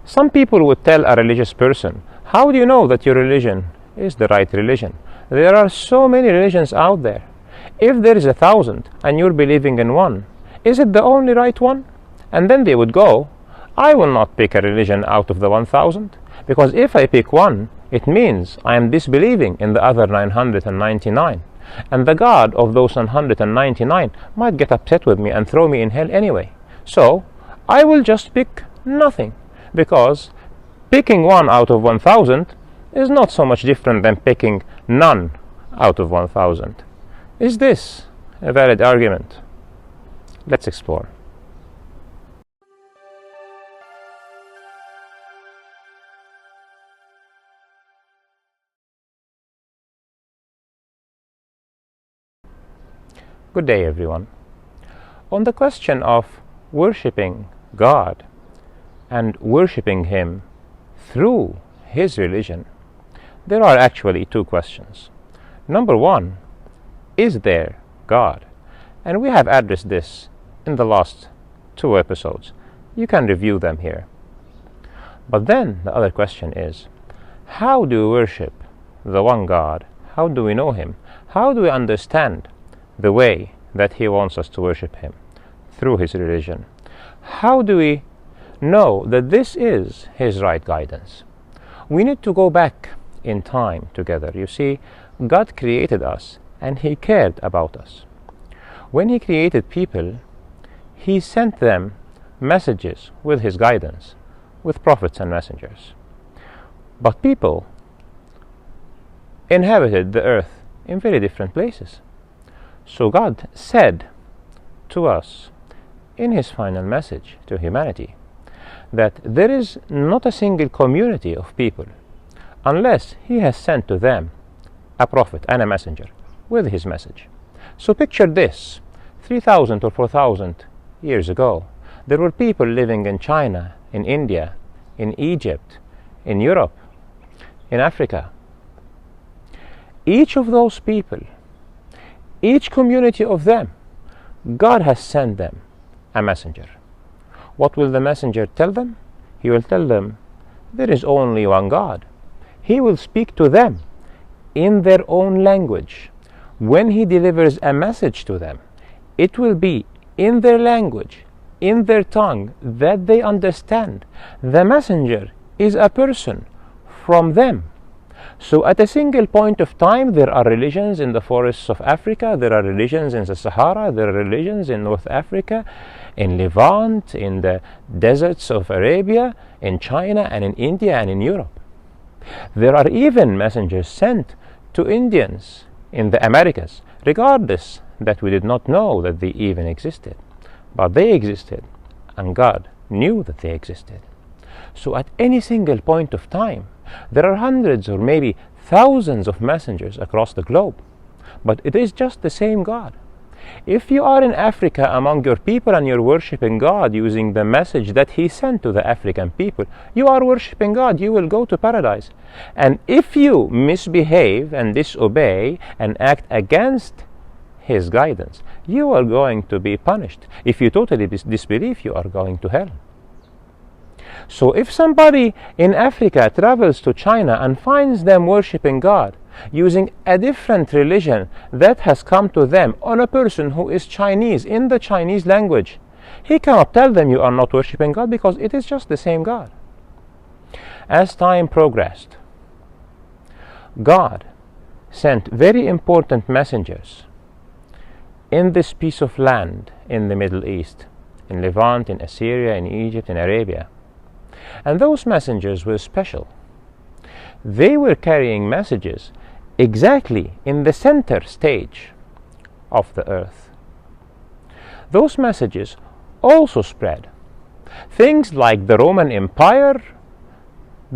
Some people would tell a religious person, how do you know that your religion is the right religion? There are so many religions out there. If there is 1,000 and you're believing in one, is it the only right one? And then they would go, I will not pick a religion out of the 1,000, because if I pick one, it means I am disbelieving in the other 999. And the God of those 999 might get upset with me and throw me in hell anyway. So I will just pick nothing, because picking one out of 1,000 is not so much different than picking none out of 1,000. Is this a valid argument? Let's explore. Good day, everyone. On the question of worshipping God and worshipping Him through His religion, there are actually two questions. Number one, is there God? And we have addressed this in the last two episodes. You can review them here. But then the other question is, how do we worship the one God? How do we know Him? How do we understand the way that He wants us to worship Him through His religion? How do we know that this is His right guidance? We need to go back in time together. You see, God created us and He cared about us. When He created people, He sent them messages with His guidance, with prophets and messengers. But people inhabited the earth in very different places. So God said to us in His final message to humanity that there is not a single community of people unless He has sent to them a prophet and a messenger with His message. So picture this, 3,000 or 4,000 years ago, there were people living in China, in India, in Egypt, in Europe, in Africa. Each of those people, each community of them, God has sent them a messenger. What will the messenger tell them? He will tell them there is only one God. He will speak to them in their own language. When He delivers a message to them, it will be in their language, in their tongue that they understand. The messenger is a person from them. So at a single point of time, there are religions in the forests of Africa, there are religions in the Sahara, there are religions in North Africa, in Levant, in the deserts of Arabia, in China and in India and in Europe. There are even messengers sent to Indians in the Americas, regardless that we did not know that they even existed. But they existed, and God knew that they existed. So at any single point of time, there are hundreds or maybe thousands of messengers across the globe. But it is just the same God. If you are in Africa among your people and you're worshipping God using the message that He sent to the African people, you are worshipping God. You will go to paradise. And if you misbehave and disobey and act against His guidance, you are going to be punished. If you totally disbelieve, you are going to hell. So if somebody in Africa travels to China and finds them worshipping God using a different religion that has come to them on a person who is Chinese in the Chinese language, he cannot tell them you are not worshipping God, because it is just the same God. As time progressed, God sent very important messengers in this piece of land in the Middle East, in Levant, in Assyria, in Egypt, in Arabia. And those messengers were special. They were carrying messages exactly in the center stage of the earth. Those messages also spread. Things like the Roman Empire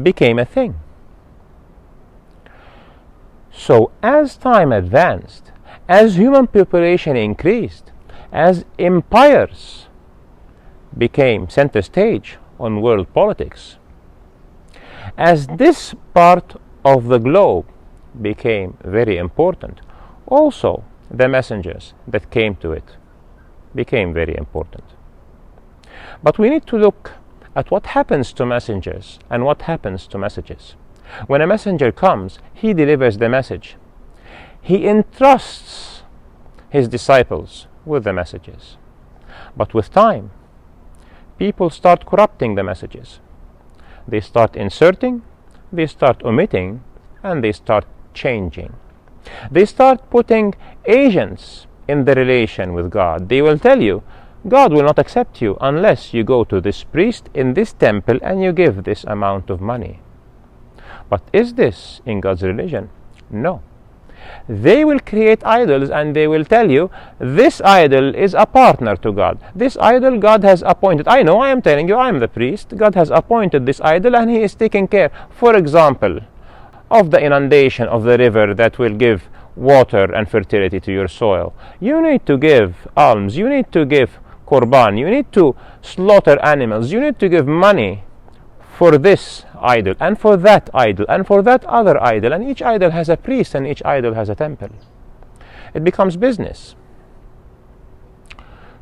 became a thing. So as time advanced, as human population increased, as empires became center stage on world politics, as this part of the globe became very important, also the messengers that came to it became very important. But we need to look at what happens to messengers and what happens to messages. When a messenger comes, he delivers the message. He entrusts his disciples with the messages. But with time, people start corrupting the messages. They start inserting, they start omitting, and they start changing. They start putting agents in the relation with God. They will tell you, God will not accept you unless you go to this priest in this temple and you give this amount of money. But is this in God's religion? No. They will create idols and they will tell you, this idol is a partner to God. This idol God has appointed. I know, I am telling you, I am the priest. God has appointed this idol and he is taking care, for example, of the inundation of the river that will give water and fertility to your soil. You need to give alms. You need to give korban. You need to slaughter animals. You need to give money for this idol and for that idol and for that other idol, and each idol has a priest and each idol has a temple. It becomes business.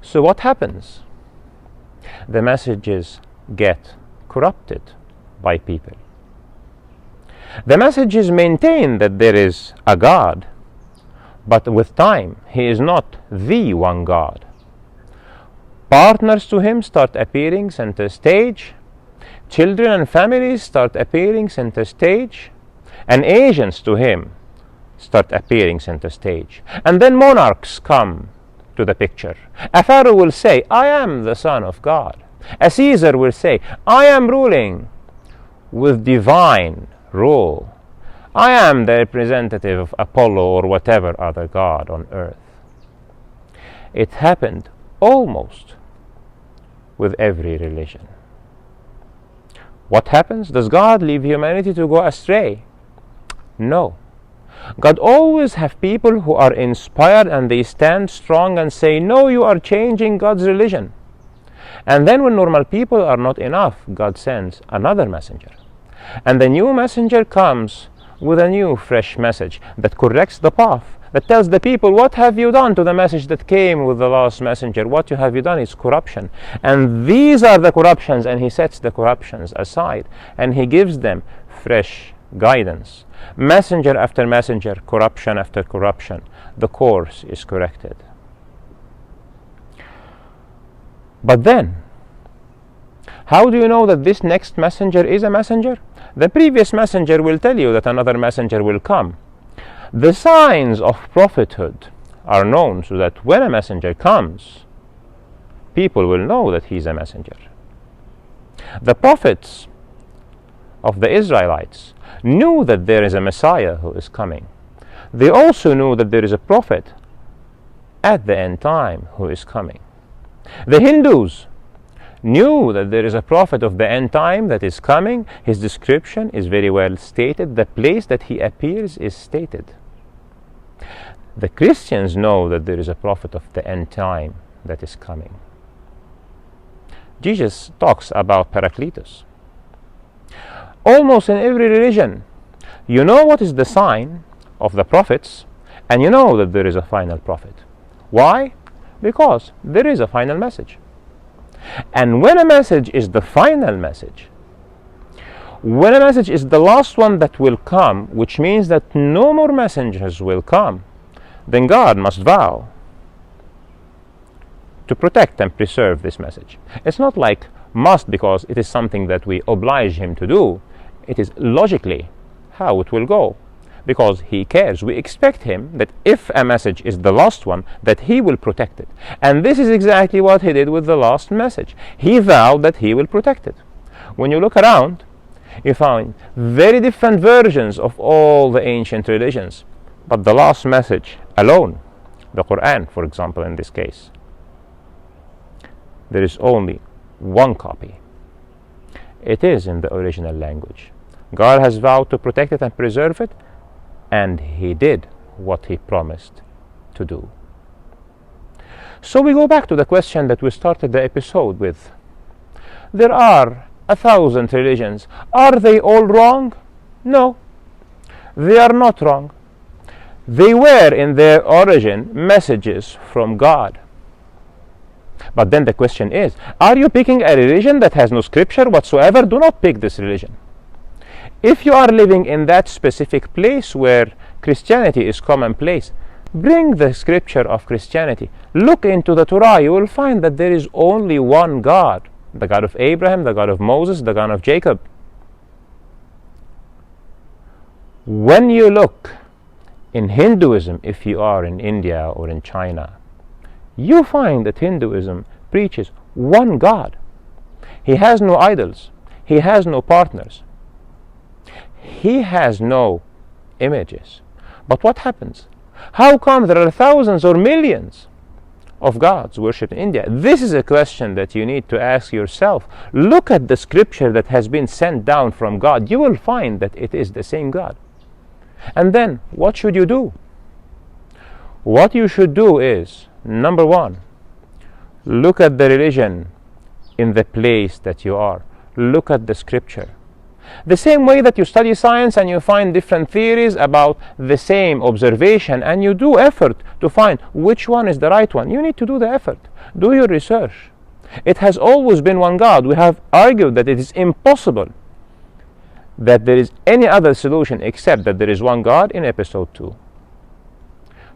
So what happens? The messages get corrupted by people. The messages maintain that there is a God, but with time he is not the one God. Partners to him start appearing center stage. Children and families start appearing center stage, and agents to him start appearing center stage. And then monarchs come to the picture. A Pharaoh will say, I am the son of God. A Caesar will say, I am ruling with divine rule. I am the representative of Apollo or whatever other god on earth. It happened almost with every religion. What happens? Does God leave humanity to go astray? No. God always have people who are inspired and they stand strong and say, no, you are changing God's religion. And then when normal people are not enough, God sends another messenger. And the new messenger comes with a new fresh message that corrects the path, that tells the people, what have you done to the message that came with the last messenger? What you have you done is corruption. And these are the corruptions, and he sets the corruptions aside and he gives them fresh guidance. Messenger after messenger, corruption after corruption, the course is corrected. But then, how do you know that this next messenger is a messenger? The previous messenger will tell you that another messenger will come. The signs of prophethood are known so that when a messenger comes, people will know that he is a messenger. The prophets of the Israelites knew that there is a Messiah who is coming. They also knew that there is a prophet at the end time who is coming. The Hindus knew that there is a prophet of the end time that is coming. His description is very well stated. The place that he appears is stated. The Christians know that there is a prophet of the end time that is coming. Jesus talks about Paracletus. Almost in every religion, you know what is the sign of the prophets, and you know that there is a final prophet. Why? Because there is a final message. And when a message is the final message, when a message is the last one that will come, which means that no more messengers will come, then God must vow to protect and preserve this message. It's not like must because it is something that we oblige him to do. It is logically how it will go, because he cares. We expect him that if a message is the last one, that he will protect it. And this is exactly what he did with the last message. He vowed that he will protect it. When you look around, you find very different versions of all the ancient religions. But the last message alone, the Quran, for example, in this case, there is only one copy. It is in the original language. God has vowed to protect it and preserve it, and he did what he promised to do. So we go back to the question that we started the episode with. There are 1,000 religions. Are they all wrong? No, they are not wrong. They were in their origin messages from God. But then the question is, are you picking a religion that has no scripture whatsoever? Do not pick this religion. If you are living in that specific place where Christianity is commonplace, bring the scripture of Christianity. Look into the Torah. You will find that there is only one God, the God of Abraham, the God of Moses, the God of Jacob. When you look in Hinduism, if you are in India or in China, you find that Hinduism preaches one God. He has no idols. He has no partners. He has no images. But what happens? How come there are thousands or millions of gods worshipped in India? This is a question that you need to ask yourself. Look at the scripture that has been sent down from God. You will find that it is the same God. And then, what should you do? What you should do is, number one, look at the religion in the place that you are. Look at the scripture. The same way that you study science and you find different theories about the same observation, and you do effort to find which one is the right one. You need to do the effort. Do your research. It has always been one God. We have argued that it is impossible that there is any other solution except that there is one God in episode 2.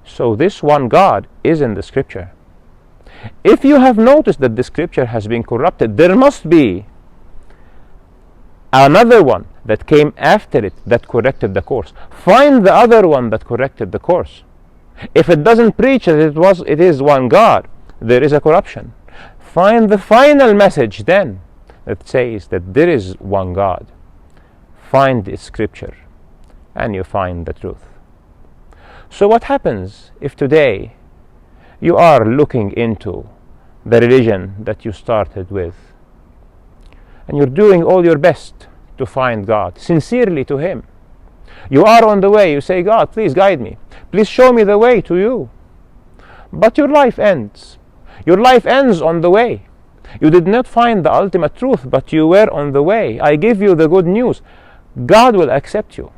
So this one God is in the scripture. If you have noticed that the scripture has been corrupted, there must be another one that came after it that corrected the course. Find the other one that corrected the course. If it doesn't preach that it is one God, there is a corruption. Find the final message then that says that there is one God. Find the scripture and you find the truth. So what happens if today you are looking into the religion that you started with, and you're doing all your best to find God, sincerely to Him? You are on the way. You say, God, please guide me. Please show me the way to you. But your life ends. Your life ends on the way. You did not find the ultimate truth, but you were on the way. I give you the good news. God will accept you.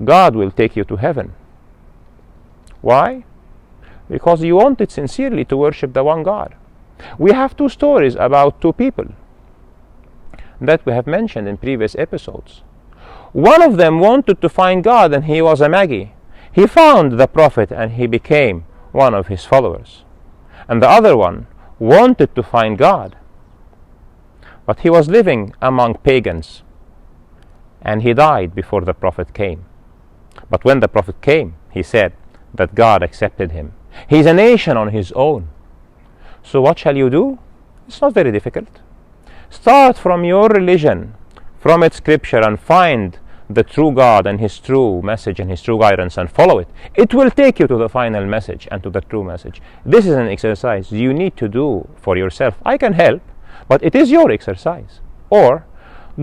God will take you to heaven. Why? Because you wanted sincerely to worship the one God. We have two stories about two people that we have mentioned in previous episodes. One of them wanted to find God, and he was a Magi. He found the prophet and he became one of his followers. And the other one wanted to find God, but he was living among pagans, and he died before the prophet came. But when the prophet came, he said that God accepted him. He's a nation on his own. So what shall you do? It's not very difficult. Start from your religion, from its scripture, and find the true God and His true message and His true guidance, and follow it. It will take you to the final message and to the true message. This is an exercise you need to do for yourself. I can help, but it is your exercise. Or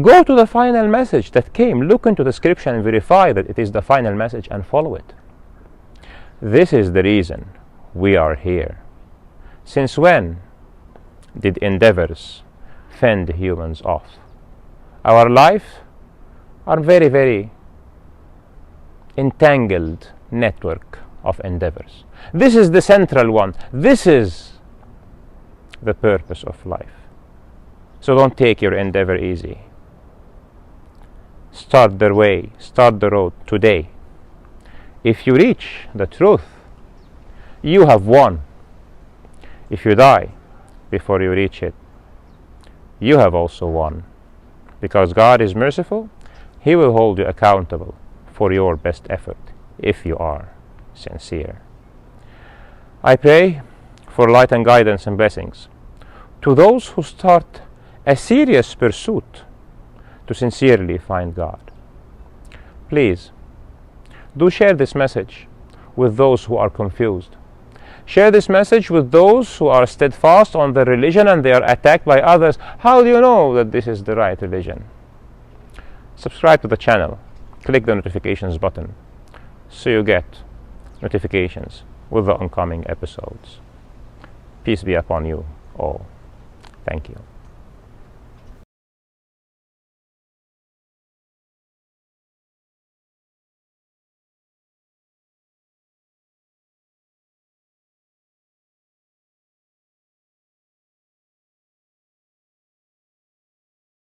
go to the final message that came. Look into the scripture and verify that it is the final message and follow it. This is the reason we are here. Since when did endeavors fend humans off? Our life are very, very entangled network of endeavors. This is the central one. This is the purpose of life. So don't take your endeavor easy. Start the way, start the road today. If you reach the truth, you have won. If you die before you reach it, you have also won. Because God is merciful, He will hold you accountable for your best effort if you are sincere. I pray for light and guidance and blessings to those who start a serious pursuit to sincerely find God. Please, do share this message with those who are confused. Share this message with those who are steadfast on their religion and they are attacked by others. How do you know that this is the right religion? Subscribe to the channel. Click the notifications button so you get notifications with the oncoming episodes. Peace be upon you all. Thank you.